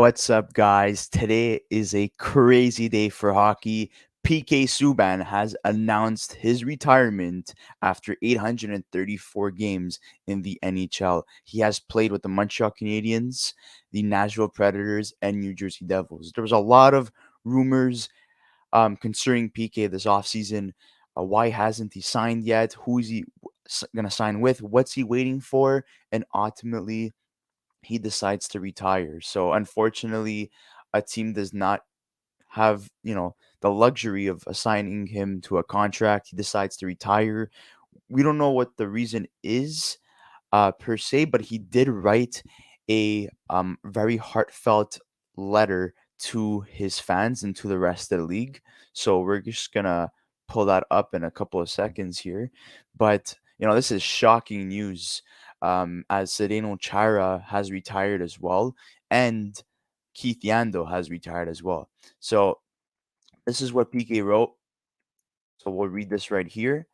What's up, guys? Today is a crazy day for hockey. PK Subban has announced his retirement after 834 games in the NHL. He has played with the Montreal Canadiens, the Nashville Predators, and New Jersey Devils. There was a lot of rumors concerning PK this offseason. Why hasn't he signed yet? Who is he going to sign with? What's he waiting for? And ultimately, he decides to retire. So unfortunately, a team does not have, the luxury of assigning him to a contract. He decides to retire. We don't know what the reason is per se, but he did write a very heartfelt letter to his fans and to the rest of the league. So we're just gonna pull that up in a couple of seconds here. But this is shocking news. As Zdeno Chara has retired as well, and Keith Yandle has retired as well. So this is what PK wrote. So we'll read this right here.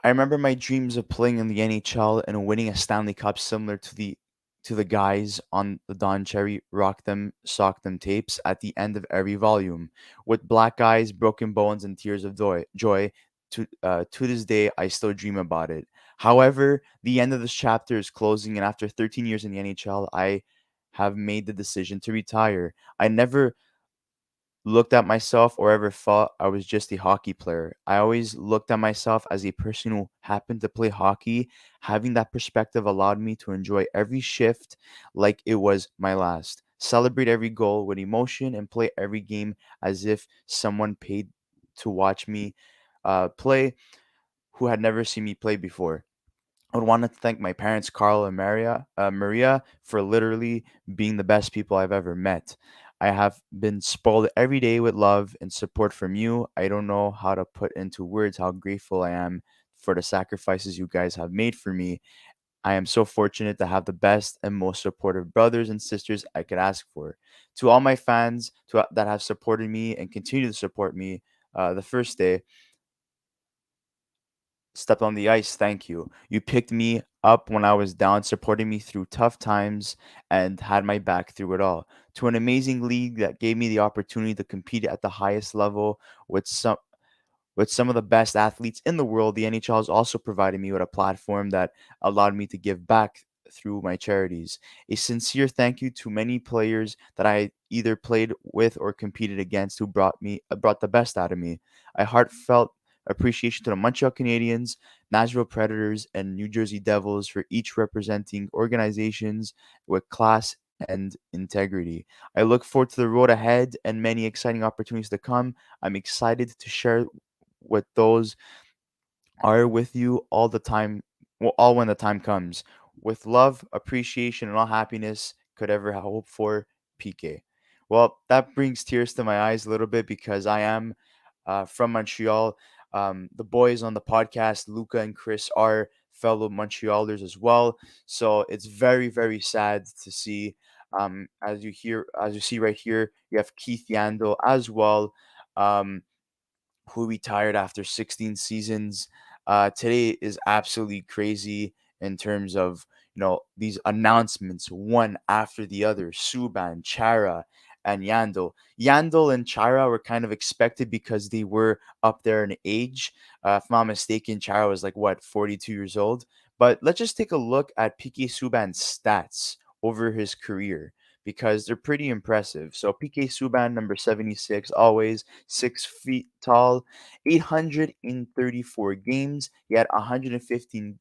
I remember my dreams of playing in the NHL and winning a Stanley Cup similar to the guys on the Don Cherry Rock Them Sock Them tapes at the end of every volume. With black eyes, broken bones, and tears of joy, to this day, I still dream about it. However, the end of this chapter is closing, and after 13 years in the NHL, I have made the decision to retire. I never looked at myself or ever thought I was just a hockey player. I always looked at myself as a person who happened to play hockey. Having that perspective allowed me to enjoy every shift like it was my last. Celebrate every goal with emotion and play every game as if someone paid to watch me play who had never seen me play before. I would want to thank my parents, Carl and Maria, for literally being the best people I've ever met. I have been spoiled every day with love and support from you. I don't know how to put into words how grateful I am for the sacrifices you guys have made for me. I am so fortunate to have the best and most supportive brothers and sisters I could ask for. To all my fans that have supported me and continue to support me the first day, stepped on the ice, thank you. You picked me up when I was down, supporting me through tough times, and had my back through it all. To an amazing league that gave me the opportunity to compete at the highest level with some of the best athletes in the world, the NHL has also provided me with a platform that allowed me to give back through my charities. A sincere thank you to many players that I either played with or competed against who brought the best out of me. A heartfelt appreciation to the Montreal Canadiens, Nashville Predators, and New Jersey Devils for each representing organizations with class and integrity. I look forward to the road ahead and many exciting opportunities to come. I'm excited to share what those are with you all the time, well, all when the time comes. With love, appreciation, and all happiness could ever hope for, PK. Well, that brings tears to my eyes a little bit because I am from Montreal. The boys on the podcast, Luca and Chris, are fellow Montrealers as well. So it's very, very sad to see. As you see right here, you have Keith Yandel as well. Um, who retired after 16 seasons. Today is absolutely crazy in terms of these announcements one after the other. Subban, Chara, and Yandle. Yandle and Chara were kind of expected because they were up there in age. If I'm not mistaken, Chara was like 42 years old. But let's just take a look at PK Subban's stats over his career because they're pretty impressive. So PK Subban, number 76, always 6 feet tall, 834 games. He had 115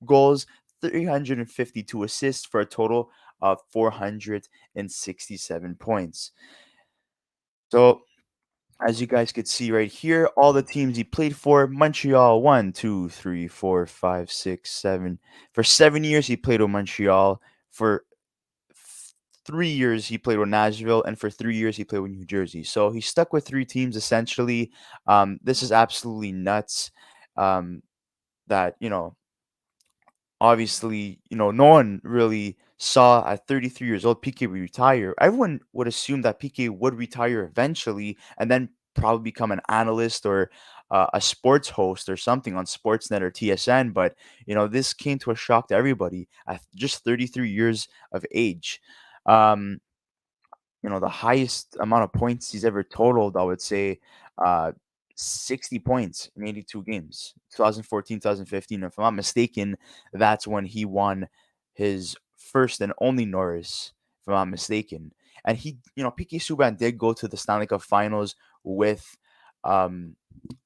goals, 352 assists for a total of 467 points. So, as you guys could see right here, all the teams he played for: Montreal, 1, 2, 3, 4, 5, 6, 7. For 7 years, he played with Montreal. For 3 years he played with Nashville, and for 3 years he played with New Jersey. So he stuck with three teams essentially. This is absolutely nuts. Um, that obviously no one really saw at 33 years old PK would retire. Everyone would assume that PK would retire eventually, and then probably become an analyst or a sports host or something on Sportsnet or TSN. But this came to a shock to everybody at just 33 years of age. Um, the highest amount of points he's ever totaled, I would say, uh, 60 points in 82 games. 2014, 2015. If I'm not mistaken, that's when he won his first and only Norris, if I'm not mistaken. And PK Subban did go to the Stanley Cup Finals with um,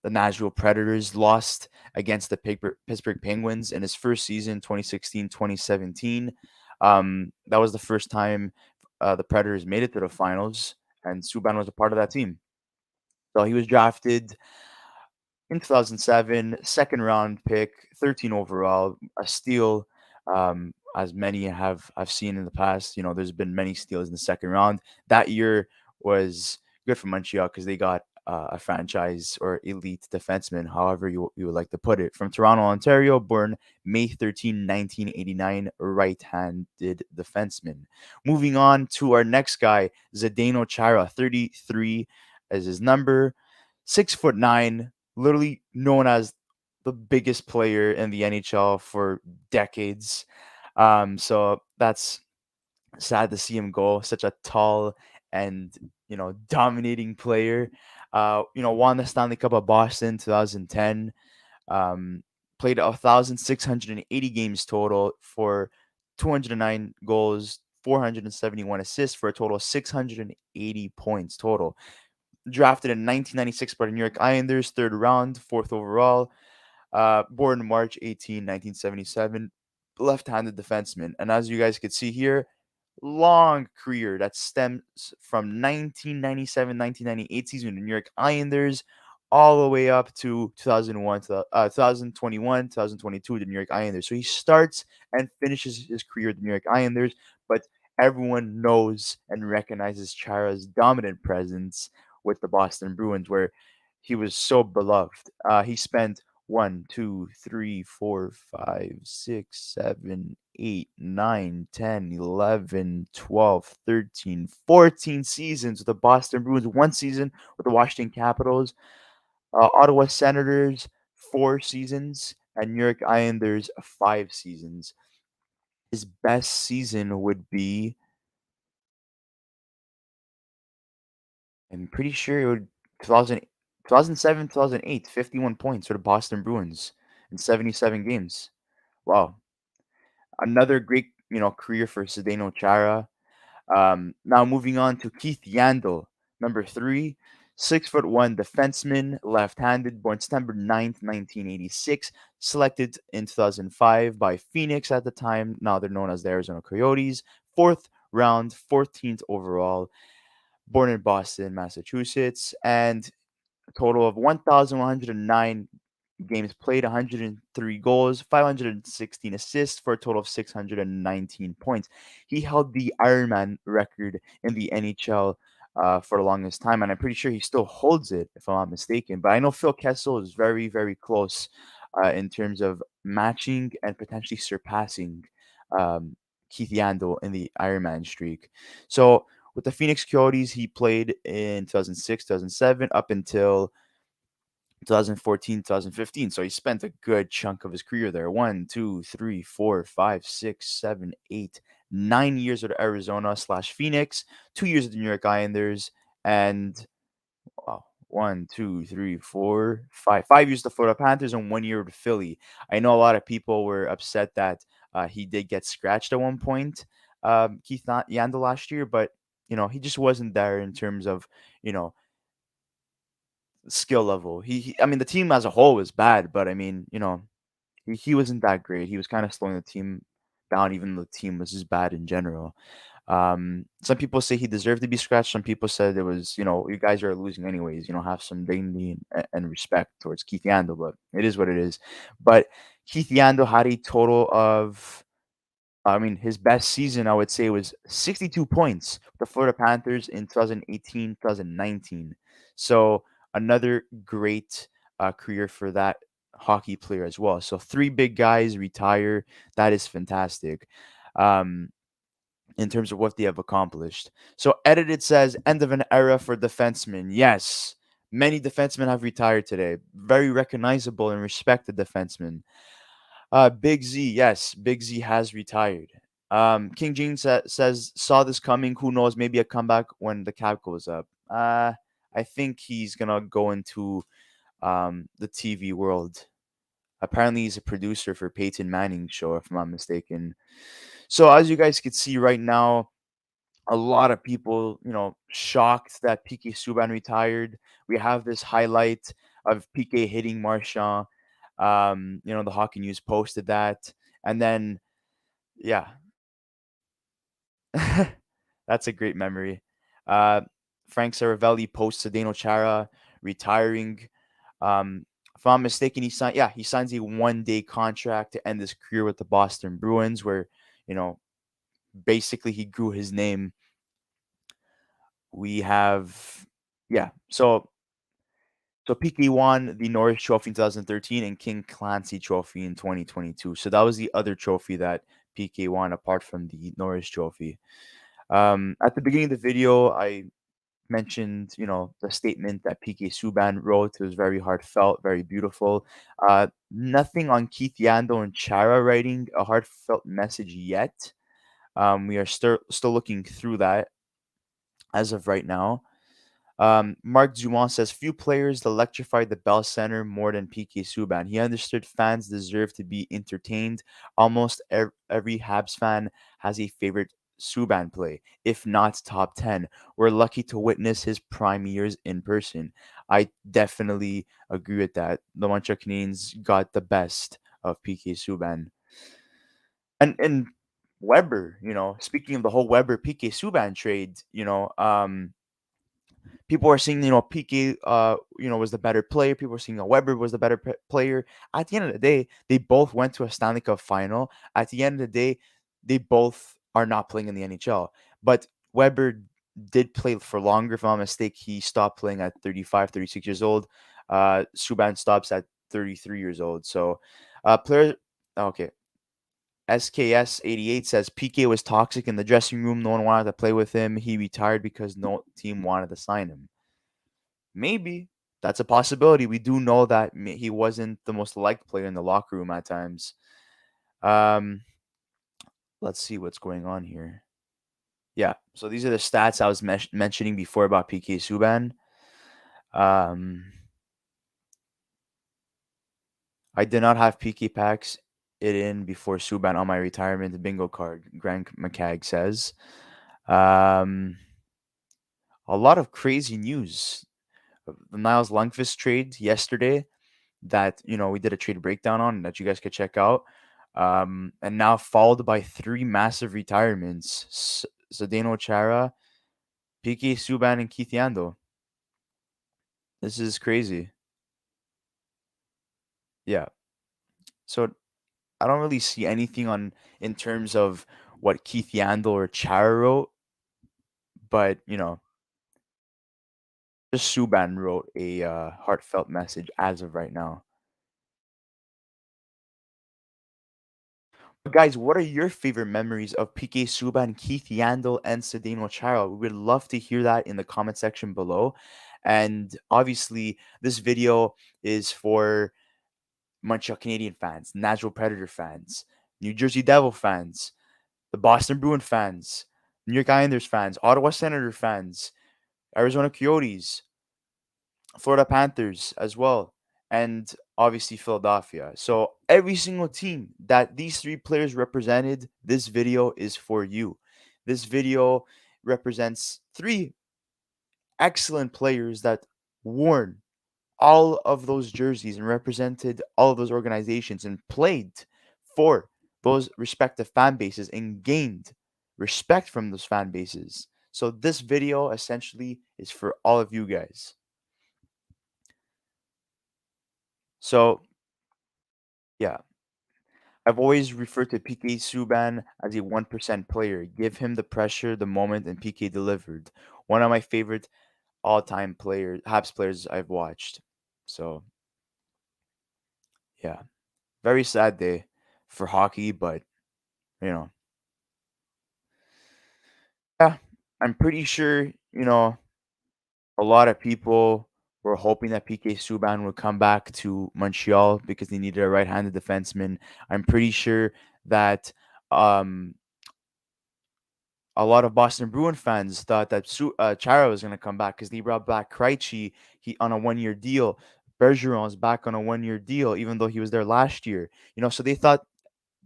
the Nashville Predators, lost against the Pittsburgh Penguins in his first season, 2016, 2017. That was the first time the Predators made it to the finals, and Subban was a part of that team. So he was drafted in 2007, second round pick, 13 overall, a steal. As many have I've seen in the past. There's been many steals in the second round. That year was good for Montreal because they got a franchise or elite defenseman, however you would like to put it, from Toronto, Ontario, born May 13, 1989, right-handed defenseman. Moving on to our next guy, Zdeno Chara, 33 as his number, 6'9", literally known as the biggest player in the NHL for decades. So that's sad to see him go. Such a tall and dominating player. Won the Stanley Cup of Boston 2010. Um, Played 1,680 games total for 209 goals, 471 assists for a total of 680 points total. Drafted in 1996 by the New York Islanders, third round, fourth overall. Born March 18, 1977. Left-handed defenseman. And as you guys could see here, long career that stems from 1997-1998 season in the New York Islanders all the way up to 2021, 2022 the New York Islanders. So he starts and finishes his career with the New York Islanders, but everyone knows and recognizes Chara's dominant presence with the Boston Bruins, where he was so beloved. He spent 14 seasons with the Boston Bruins, one season with the Washington Capitals, Ottawa Senators, 4 seasons, and New York Islanders, 5 seasons. His best season would be, I'm pretty sure it would 2000, 2007, 2008, 51 points for the Boston Bruins in 77 games. Wow. Another great, career for Zdeno Chara. Now moving on to Keith Yandle, number 3, 6'1" defenseman, left-handed, born September 9th, 1986, selected in 2005 by Phoenix at the time. Now they're known as the Arizona Coyotes. Fourth round, 14th overall, born in Boston, Massachusetts, and a total of 1,109 games played, 103 goals, 516 assists for a total of 619 points. He held the Ironman record in the NHL for the longest time, and I'm pretty sure he still holds it, if I'm not mistaken. But I know Phil Kessel is very, very close in terms of matching and potentially surpassing um, Keith Yandle in the Ironman streak. So with the Phoenix Coyotes, he played in 2006, 2007, up until 2014, 2015. So he spent a good chunk of his career there. 9 years with Arizona slash Phoenix, 2 years with the New York Islanders, and wow, 5 years with the Florida Panthers and 1 year with Philly. I know a lot of people were upset that he did get scratched at one point, Keith Yandel last year, but he just wasn't there in terms of you know skill level. I mean, the team as a whole was bad, but I mean, he wasn't that great. He was kind of slowing the team down, even though the team was just bad in general. Some people say he deserved to be scratched. Some people said it was, you guys are losing anyways. Have some dignity and respect towards Keith Yandel, but it is what it is. But Keith Yandel had a total of, I mean, his best season, I would say, was 62 points with the Florida Panthers in 2018, 2019. So another great career for that hockey player as well. So three big guys retire. That is fantastic in terms of what they have accomplished. So edited says, end of an era for defensemen. Yes, many defensemen have retired today. Very recognizable and respected defensemen. Big Z, yes, Big Z has retired. King Jean says saw this coming. Who knows? Maybe a comeback when the cap goes up. I think he's gonna go into the TV world. Apparently, he's a producer for Peyton Manning's show, if I'm not mistaken. So as you guys can see right now, a lot of people, shocked that PK Subban retired. We have this highlight of PK hitting Marchand. The Hockey News posted that, and then yeah, that's a great memory. Uh, Frank Saravelli posts Zdeno Chara retiring. If I'm mistaken, he signs a 1-day contract to end his career with the Boston Bruins, where you know basically he grew his name. We have yeah, so PK won the Norris Trophy in 2013 and King Clancy Trophy in 2022. So that was the other trophy that PK won apart from the Norris Trophy. At the beginning of the video, I mentioned, the statement that PK Subban wrote. It was very heartfelt, very beautiful. Nothing on Keith Yandle and Chara writing a heartfelt message yet. We are still looking through that as of right now. Mark Dumont says few players electrified the Bell Center more than PK Subban. He understood fans deserve to be entertained. Almost every Habs fan has a favorite Subban play, if not top 10. We're lucky to witness his prime years in person. I definitely agree with that. The Montreal Canadiens got the best of PK Subban. And Weber, speaking of the whole Weber PK Subban trade, people are saying, PK, was the better player. People are saying Weber was the better player. At the end of the day, they both went to a Stanley Cup final. At the end of the day, they both are not playing in the NHL. But Weber did play for longer. If I'm not mistaken, he stopped playing at 35, 36 years old. Subban stops at 33 years old. So, player, okay. SKS 88 says PK was toxic in the dressing room. No one wanted to play with him. He retired because no team wanted to sign him. Maybe that's a possibility. We do know that he wasn't the most liked player in the locker room at times. Um, let's see what's going on here. Yeah, so these are the stats I was mentioning before about PK Subban. Um, I did not have PK packs it in before Subban on my retirement bingo card. Grant McCagg says. Um, a lot of crazy news. The Niles Lundqvist trade yesterday that we did a trade breakdown on that you guys could check out. And now followed by three massive retirements: Zdeno Chara, PK Subban, and Keith Yandle. This is crazy. Yeah. So I don't really see anything on in terms of what Keith Yandle or Chara wrote, but just Subban wrote a heartfelt message as of right now. But guys, what are your favorite memories of PK Subban, Keith Yandle, and Zdeno Chara? We would love to hear that in the comment section below. And obviously, this video is for Montreal Canadian fans, Nashville Predator fans, New Jersey Devil fans, the Boston Bruin fans, New York Islanders fans, Ottawa Senator fans, Arizona Coyotes, Florida Panthers as well, and obviously Philadelphia. So every single team that these three players represented, this video is for you. This video represents three excellent players that worn all of those jerseys and represented all of those organizations and played for those respective fan bases and gained respect from those fan bases. So this video essentially is for all of you guys. So yeah, I've always referred to PK Subban as a 1% player. Give him the pressure, the moment, and PK delivered. One of my favorite all-time players, Habs players I've watched. So yeah, very sad day for hockey, but you know, yeah, I'm pretty sure a lot of people were hoping that PK Subban would come back to Montreal because they needed a right-handed defenseman. I'm pretty sure that um a lot of Boston Bruin fans thought that Chara was going to come back because they brought back Krejci he on a 1 year deal. Bergeron's back on a 1 year deal, even though he was there last year. So they thought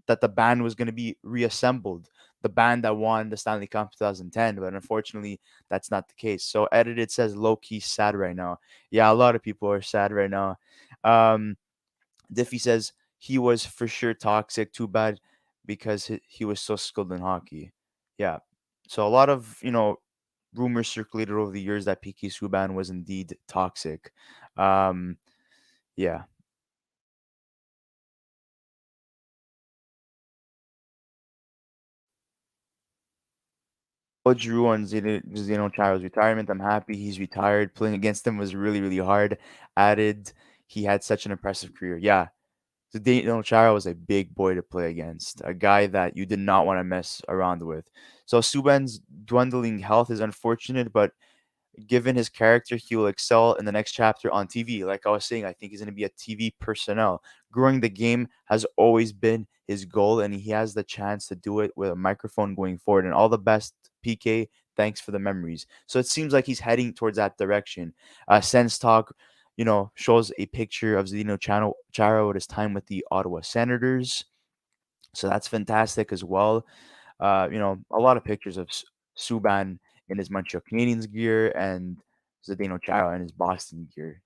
that the band was going to be reassembled, the band that won the Stanley Cup 2010. But unfortunately, that's not the case. So edited says low key sad right now. Yeah, a lot of people are sad right now. Um, Diffie says he was for sure toxic. Too bad because he was so skilled in hockey. Yeah. So a lot of rumors circulated over the years that PK Subban was indeed toxic. Um, yeah. What drew on Zdeno Chara's retirement. I'm happy he's retired. Playing against him was really, really hard. Added, he had such an impressive career. Yeah, Zdeno Chara was a big boy to play against, a guy that you did not want to mess around with. So Subban's dwindling health is unfortunate, but given his character, he will excel in the next chapter on TV. Like I was saying, I think he's going to be a TV personnel. Growing the game has always been his goal, and he has the chance to do it with a microphone going forward. And all the best, PK. Thanks for the memories. So it seems like he's heading towards that direction. Sense Talk, shows a picture of Zdeno Chara with his time with the Ottawa Senators. So that's fantastic as well. A lot of pictures of Subban in his Montreal Canadiens gear and Zdeno Chara in his Boston gear.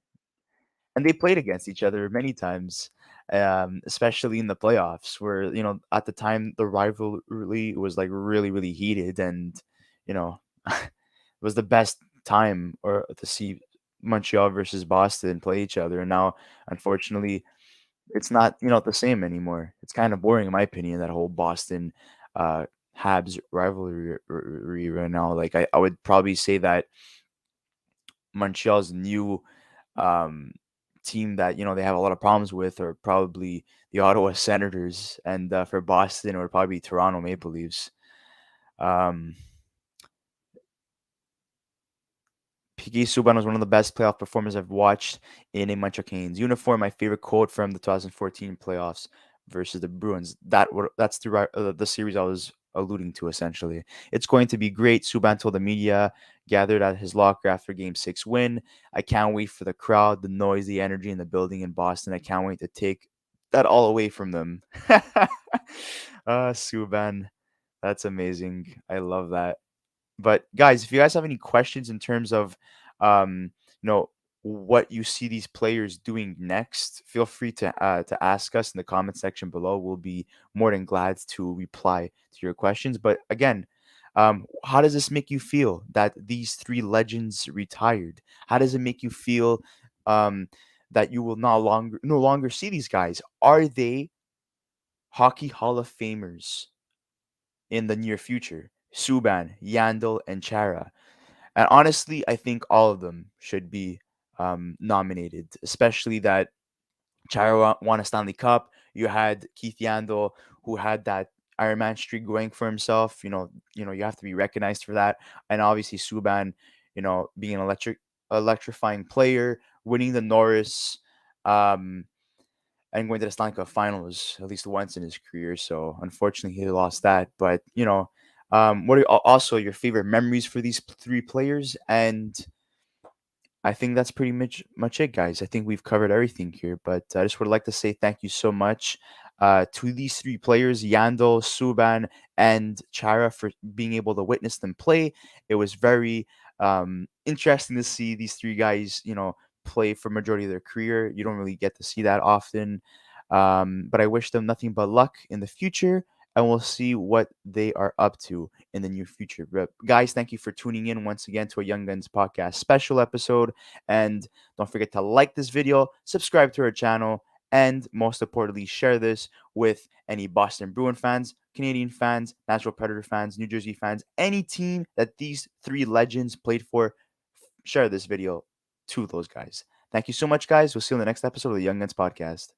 And they played against each other many times, especially in the playoffs, where, at the time the rivalry was like really, really heated, and, it was the best time or to see Montreal versus Boston play each other. And now, unfortunately, it's not, the same anymore. It's kind of boring in my opinion, that whole Boston uh Habs rivalry right now. Like I would probably say that Montreal's new um team that they have a lot of problems with are probably the Ottawa Senators, and for Boston it would probably be Toronto Maple Leafs. Um PK Subban was one of the best playoff performers I've watched in a Montreal Canadiens uniform. My favorite quote from the 2014 playoffs versus the Bruins. That's the series I was alluding to essentially. It's going to be great. Subban told the media gathered at his locker after Game 6 win. I can't wait for the crowd, the noise, the energy in the building in Boston. I can't wait to take that all away from them. Subban, that's amazing. I love that. But guys, if you guys have any questions in terms of, um, you know, what you see these players doing next, feel free to ask us in the comment section below. We'll be more than glad to reply to your questions. But again, how does this make you feel that these three legends retired? How does it make you feel um, that you will no longer see these guys? Are they hockey Hall of Famers in the near future? Subban, Yandle, and Chara. And honestly, I think all of them should be nominated, especially that Chara won a Stanley Cup. You had Keith Yandle, who had that Iron Man streak going for himself. You have to be recognized for that. And obviously Subban, being an electrifying player, winning the Norris. Um, and going to the Stanley Cup Finals at least once in his career. So unfortunately, he lost that. But what are also your favorite memories for these three players? And I think that's pretty much it, guys. I think we've covered everything here. But I just would like to say thank you so much to these three players, Yandel, Subban, and Chara, for being able to witness them play. It was very interesting to see these three guys, play for majority of their career. You don't really get to see that often. But I wish them nothing but luck in the future, and we'll see what they are up to in the near future. But guys, thank you for tuning in once again to a Young Guns podcast special episode. And don't forget to like this video, subscribe to our channel, and most importantly, share this with any Boston Bruin fans, Canadian fans, Nashville Predator fans, New Jersey fans, any team that these three legends played for. Share this video to those guys. Thank you so much, guys. We'll see you in the next episode of the Young Guns podcast.